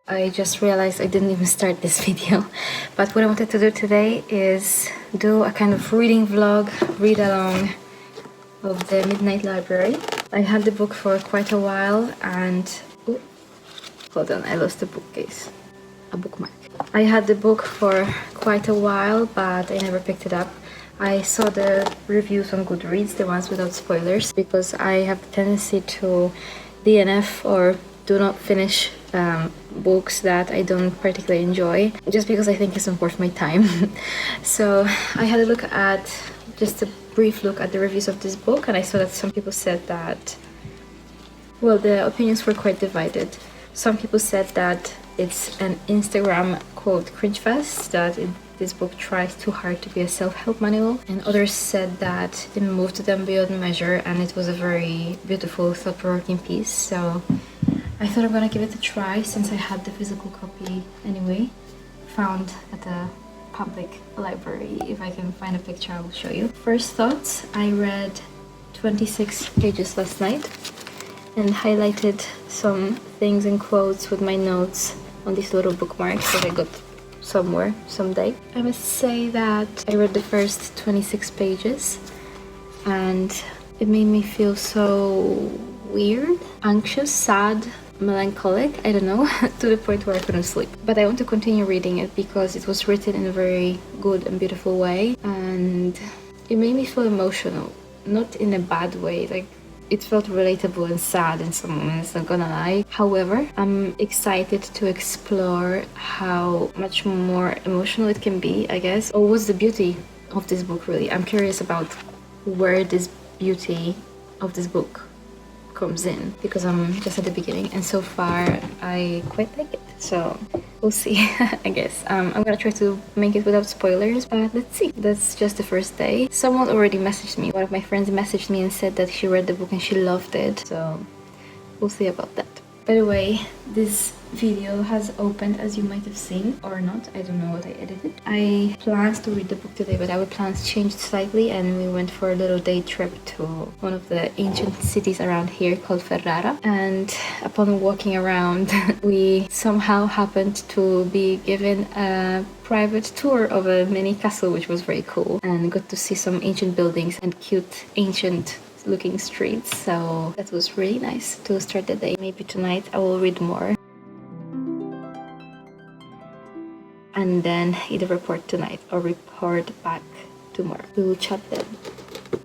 I just realized I didn't even start this video, but what I wanted to do today is do a kind of reading vlog, read along of the Midnight Library. I had the book for quite a while and... oh, hold on, I lost the bookcase. A bookmark. I had the book for quite a while, but I never picked it up. I saw the reviews on Goodreads, the ones without spoilers, because I have the tendency to DNF or do not finish books that I don't particularly enjoy, just because I think it's not worth my time. So I had a look at, just a brief look at the reviews of this book, and I saw that some people said that, well, the opinions were quite divided. Some people said that it's an Instagram quote cringe fest, that this book tries too hard to be a self-help manual, and others said that it moved them beyond measure and it was a very beautiful, thought-provoking piece. So I thought I'm gonna give it a try since I had the physical copy anyway, found at a public library. If I can find a picture, I will show you. First thoughts, I read 26 pages last night and highlighted some things and quotes with my notes on these little bookmarks that I got somewhere, someday. I must say that I read the first 26 pages and it made me feel so weird, anxious, sad, melancholic, I don't know, to the point where I couldn't sleep. But I want to continue reading it because it was written in a very good and beautiful way, and it made me feel emotional, not in a bad way. Like, it felt relatable and sad in some moments, not gonna lie. However, I'm excited to explore how much more emotional it can be, I guess. Or what's the beauty of this book, really? I'm curious about where this beauty of this book comes in, because I'm just at the beginning and so far I quite like it, so we'll see. I guess I'm gonna try to make it without spoilers, but let's see. That's just the first day. Someone already messaged me, one of my friends messaged me and said that she read the book and she loved it, so we'll see about that. By the way, this video has opened, as you might have seen, or not, I don't know what I edited. I planned to read the book today, but our plans changed slightly and we went for a little day trip to one of the ancient cities around here called Ferrara. And upon walking around, we somehow happened to be given a private tour of a mini castle, which was very cool, and got to see some ancient buildings and cute ancient looking streets, so that was really nice to start the day. Maybe tonight I will read more and then either report tonight or report back tomorrow. We will chat then.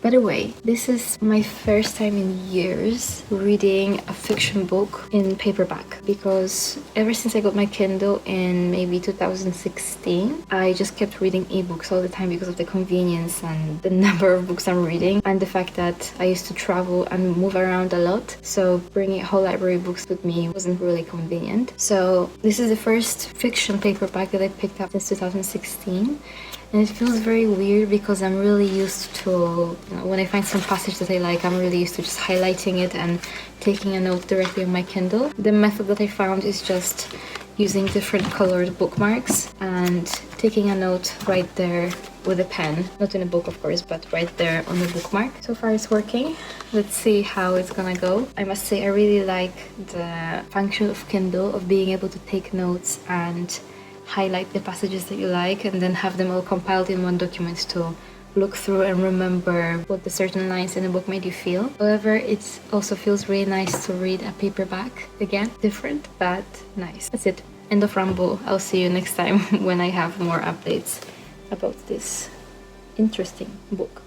By the way, this is my first time in years reading a fiction book in paperback, because ever since I got my Kindle in maybe 2016, I just kept reading ebooks all the time because of the convenience and the number of books I'm reading, and the fact that I used to travel and move around a lot, so bringing a whole library of books with me wasn't really convenient. So this is the first fiction paperback that I picked up since 2016. And it feels very weird because I'm really used to, you know, when I find some passage that I like, I'm really used to just highlighting it and taking a note directly on my Kindle. The method that I found is just using different colored bookmarks and taking a note right there with a pen. Not in a book, of course, but right there on the bookmark. So far it's working. Let's see how it's gonna go. I must say I really like the function of Kindle, of being able to take notes and highlight the passages that you like and then have them all compiled in one document to look through and remember what the certain lines in the book made you feel. However, it also feels really nice to read a paperback again. Different, but nice. That's it. End of ramble. I'll see you next time when I have more updates about this interesting book.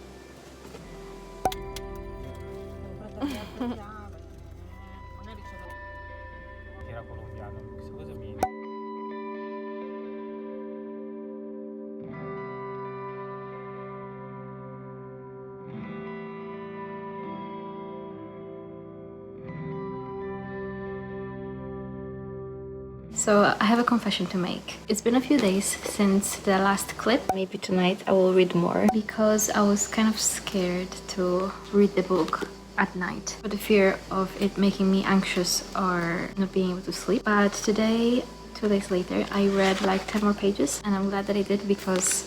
So I have a confession to make. It's been a few days since the last clip. Maybe tonight I will read more because I was kind of scared to read the book at night for the fear of it making me anxious or not being able to sleep. But today, 2 days later, I read like 10 more pages and I'm glad that I did because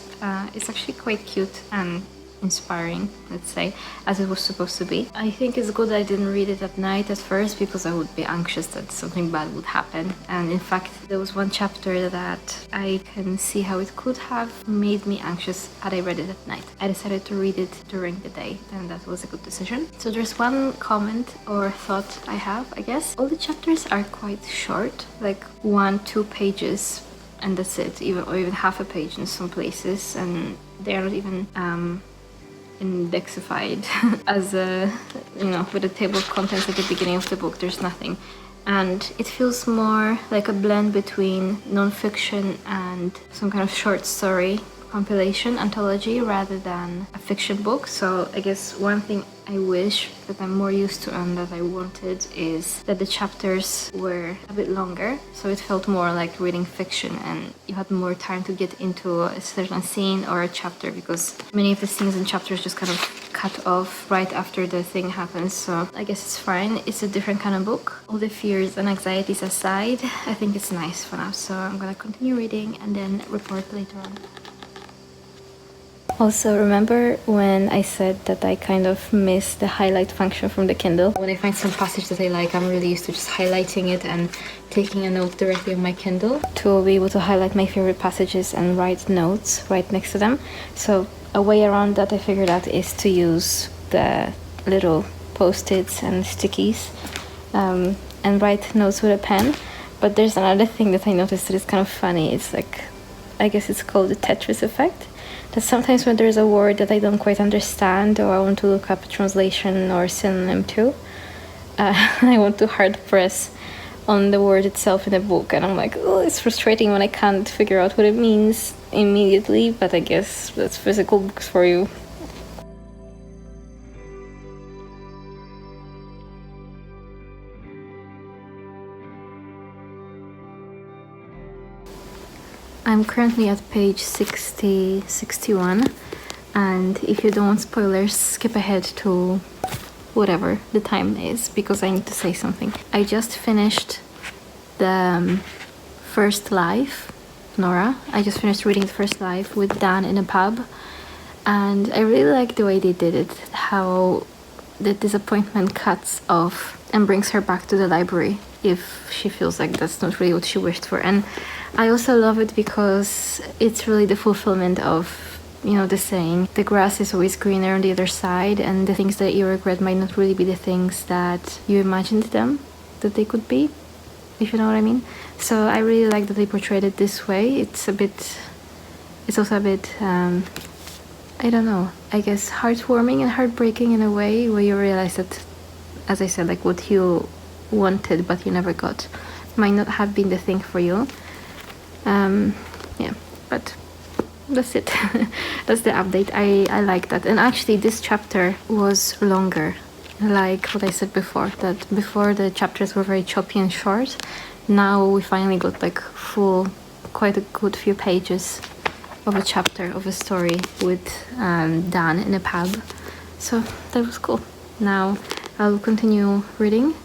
it's actually quite cute and inspiring, let's say, as it was supposed to be. I think it's good I didn't read it at night at first because I would be anxious that something bad would happen. And in fact, there was one chapter that I can see how it could have made me anxious had I read it at night. I decided to read it during the day, and that was a good decision. So there's one comment or thought I have, I guess. All the chapters are quite short, like 1-2 pages, and that's it, or even half a page in some places, and they are not even indexified as a, with a table of contents at the beginning of the book. There's nothing, and it feels more like a blend between non-fiction and some kind of short story compilation anthology rather than a fiction book. So I guess one thing I wish that I'm more used to and that I wanted is that the chapters were a bit longer, so it felt more like reading fiction and you had more time to get into a certain scene or a chapter, because many of the scenes and chapters just kind of cut off right after the thing happens. So I guess it's fine. It's a different kind of book. All the fears and anxieties aside, I think it's nice for now. So I'm gonna continue reading and then report later on. Also, remember when I said that I kind of miss the highlight function from the Kindle? When I find some passage that I like, I'm really used to just highlighting it and taking a note directly on my Kindle to be able to highlight my favorite passages and write notes right next to them. So a way around that I figured out is to use the little post-its and stickies and write notes with a pen. But there's another thing that I noticed that is kind of funny. It's like, I guess it's called the Tetris effect. That sometimes when there's a word that I don't quite understand or I want to look up a translation or synonym to, I want to hard press on the word itself in a book, and I'm like, oh, it's frustrating when I can't figure out what it means immediately, but I guess that's physical books for you. I'm currently at page 61, and if you don't want spoilers, skip ahead to whatever the time is, because I need to say something. I just finished the first live, Nora. I just finished reading the first live with Dan in a pub, and I really like the way they did it, how the disappointment cuts off and brings her back to the library if she feels like that's not really what she wished for. And I also love it because it's really the fulfillment of, the saying, the grass is always greener on the other side, and the things that you regret might not really be the things that you imagined that they could be, if you know what I mean. So I really like that they portrayed it this way. It's also a bit, I don't know, I guess heartwarming and heartbreaking in a way, where you realize that, as I said, like what you wanted but you never got might not have been the thing for you. But that's it. That's the update. I like that. And actually this chapter was longer, like what I said before, that before the chapters were very choppy and short. Now we finally got like quite a good few pages of a chapter of a story with Dan in a pub. So that was cool. Now I'll continue reading.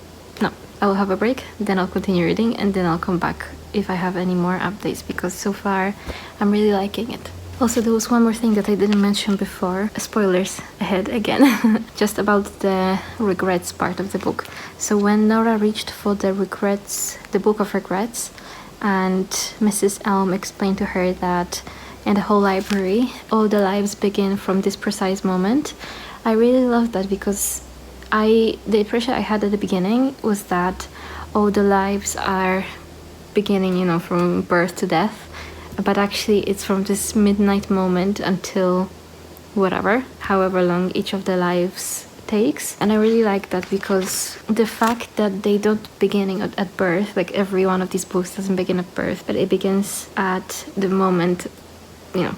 No, I'll have a break, then I'll continue reading, and then I'll come back if I have any more updates, because so far I'm really liking it. Also, there was one more thing that I didn't mention before. Spoilers ahead again. Just about the regrets part of the book. So when Nora reached for the book of regrets, and Mrs. Elm explained to her that in the whole library all the lives begin from this precise moment, I really loved that, because the impression I had at the beginning was that all the lives are beginning, from birth to death, but actually it's from this midnight moment until however long each of the lives takes. And I really like that, because the fact that they don't begin at birth, like every one of these books doesn't begin at birth, but it begins at the moment,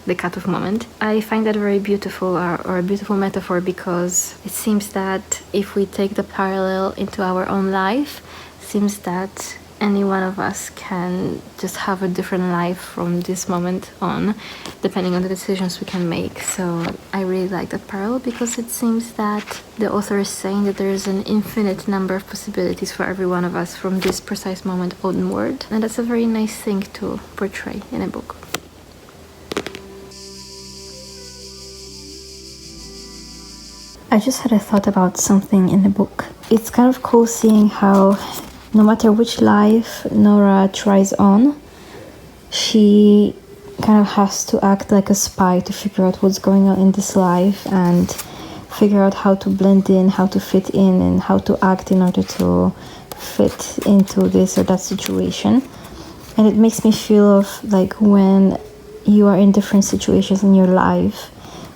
the cut-off moment. I find that very beautiful, or a beautiful metaphor, because it seems that if we take the parallel into our own life, it seems that any one of us can just have a different life from this moment on, depending on the decisions we can make. So I really like that parallel, because it seems that the author is saying that there is an infinite number of possibilities for every one of us from this precise moment onward. And that's a very nice thing to portray in a book. I just had a thought about something in the book. It's kind of cool seeing how no matter which life Nora tries on, she kind of has to act like a spy to figure out what's going on in this life and figure out how to blend in, how to fit in, and how to act in order to fit into this or that situation. And it makes me feel of like when you are in different situations in your life,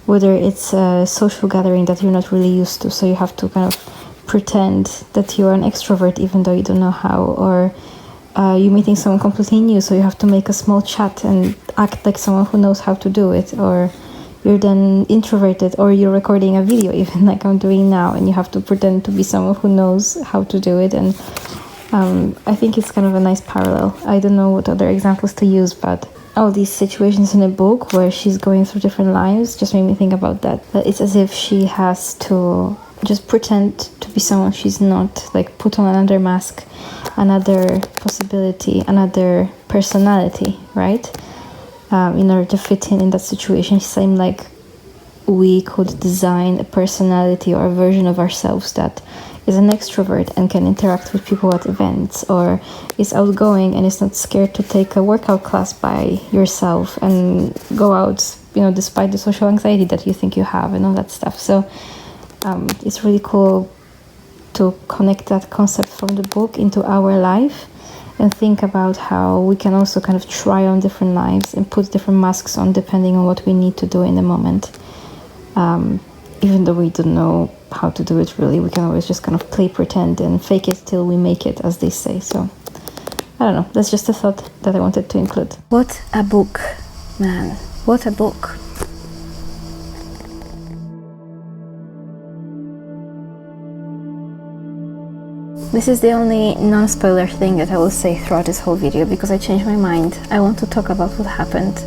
whether it's a social gathering that you're not really used to, so you have to kind of pretend that you're an extrovert even though you don't know how, or you're meeting someone completely new, so you have to make a small chat and act like someone who knows how to do it, or you're then introverted, or you're recording a video even like I'm doing now, and you have to pretend to be someone who knows how to do it. And I think it's kind of a nice parallel. I don't know what other examples to use, but all these situations in a book where she's going through different lives just made me think about that. It's as if she has to just pretend to be someone she's not, like put on another mask, another possibility, another personality, right? In order to fit in that situation. Same like we could design a personality or a version of ourselves that is an extrovert and can interact with people at events, or is outgoing and is not scared to take a workout class by yourself and go out, despite the social anxiety that you think you have and all that stuff. So it's really cool to connect that concept from the book into our life and think about how we can also kind of try on different lives and put different masks on depending on what we need to do in the moment. Even though we don't know how to do it really, we can always just kind of play pretend and fake it till we make it, as they say. So I don't know, that's just a thought that I wanted to include. What a book, man, what a book. This is the only non-spoiler thing that I will say throughout this whole video, because I changed my mind. I want to talk about what happened.